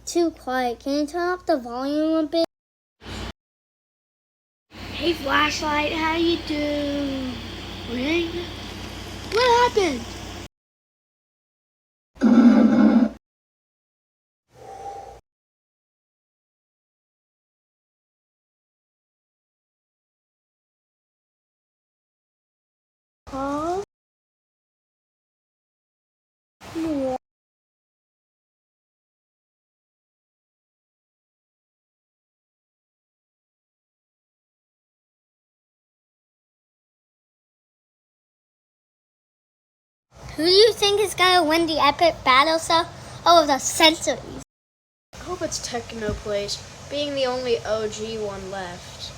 too quiet. Can you turn up the volume a bit? Hey, Flashlight, how you doing? What happened? Huh? What? Who do you think is gonna win the epic battle of the centuries? I hope it's Technoplace, being the only OG one left.